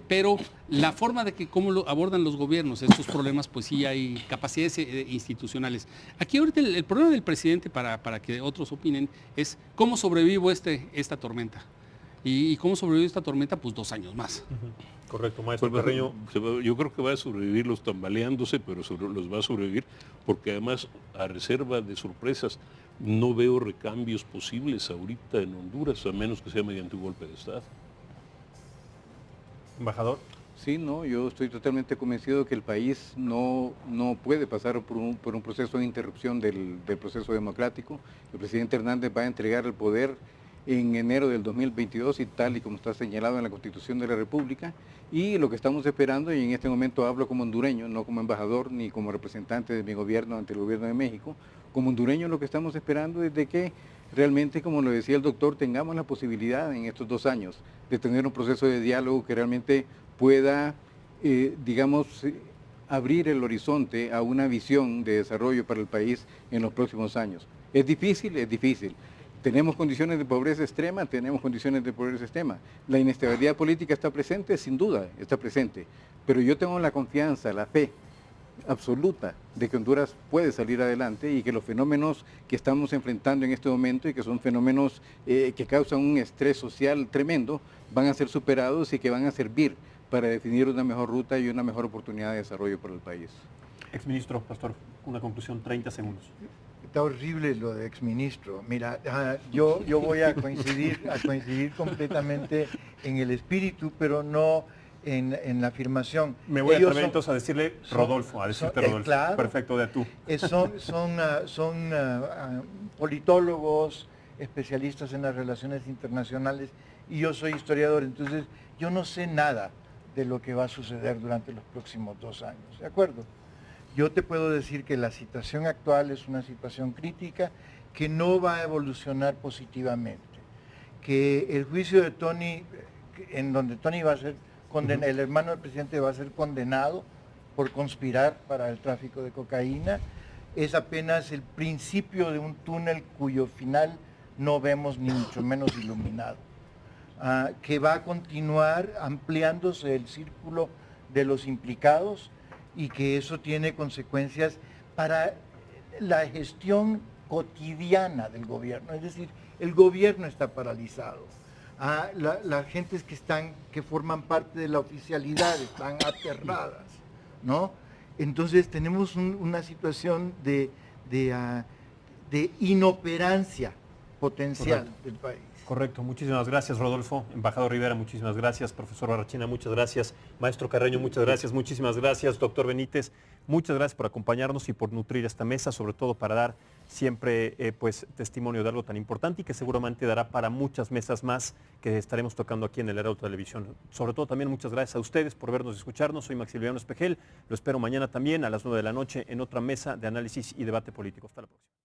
Pero la forma de que cómo lo abordan los gobiernos estos problemas, pues sí hay capacidades institucionales. Aquí ahorita el problema del presidente, para que otros opinen, es cómo sobrevivo esta tormenta. ¿Y cómo sobrevivió esta tormenta? Pues 2 años más. Correcto, maestro Pues, Carreño. yo creo que va a sobrevivir los tambaleándose, pero los va a sobrevivir, porque además, a reserva de sorpresas, no veo recambios posibles ahorita en Honduras, a menos que sea mediante un golpe de Estado. Embajador. Sí, no, yo estoy totalmente convencido que el país no puede pasar por un proceso de interrupción del proceso democrático. El presidente Hernández va a entregar el poder en enero del 2022 y tal y como está señalado en la Constitución de la República, y lo que estamos esperando, y en este momento hablo como hondureño, no como embajador ni como representante de mi gobierno ante el gobierno de México, como hondureño lo que estamos esperando es de que realmente, como lo decía el doctor, tengamos la posibilidad en estos 2 años de tener un proceso de diálogo que realmente pueda, abrir el horizonte a una visión de desarrollo para el país en los próximos años. Es difícil. ¿Tenemos condiciones de pobreza extrema? Tenemos condiciones de pobreza extrema. La inestabilidad política está presente, sin duda, está presente. Pero yo tengo la confianza, la fe absoluta de que Honduras puede salir adelante y que los fenómenos que estamos enfrentando en este momento y que son fenómenos que causan un estrés social tremendo, van a ser superados y que van a servir para definir una mejor ruta y una mejor oportunidad de desarrollo para el país. Exministro, pastor, una conclusión, 30 segundos. Está horrible lo de exministro. Mira, yo voy a coincidir completamente en el espíritu, pero no en la afirmación. Me voy a atrever entonces a decirle Rodolfo, a decirte Rodolfo. Claro, perfecto, de tú. Son politólogos, especialistas en las relaciones internacionales, y yo soy historiador, entonces yo no sé nada de lo que va a suceder durante los próximos 2 años, ¿de acuerdo? Yo te puedo decir que la situación actual es una situación crítica que no va a evolucionar positivamente, que el juicio de Tony, en donde Tony va a ser condenado, el hermano del presidente va a ser condenado por conspirar para el tráfico de cocaína, es apenas el principio de un túnel cuyo final no vemos ni mucho menos iluminado, que va a continuar ampliándose el círculo de los implicados, y que eso tiene consecuencias para la gestión cotidiana del gobierno. Es decir, el gobierno está paralizado. Las gentes que forman parte de la oficialidad están aterradas, ¿no? Entonces tenemos una situación de inoperancia potencial Correcto. del país. Correcto, muchísimas gracias Rodolfo. Embajador Rivera, muchísimas gracias. Profesor Barrachina, muchas gracias. Maestro Carreño, muchas gracias. Muchísimas gracias. Doctor Benítez, muchas gracias por acompañarnos y por nutrir esta mesa, sobre todo para dar siempre pues testimonio de algo tan importante y que seguramente dará para muchas mesas más que estaremos tocando aquí en el Heraldo Televisión. Sobre todo también muchas gracias a ustedes por vernos y escucharnos. Soy Maximiliano Espejel. Lo espero mañana también a las 9 de la noche en otra mesa de análisis y debate político. Hasta la próxima.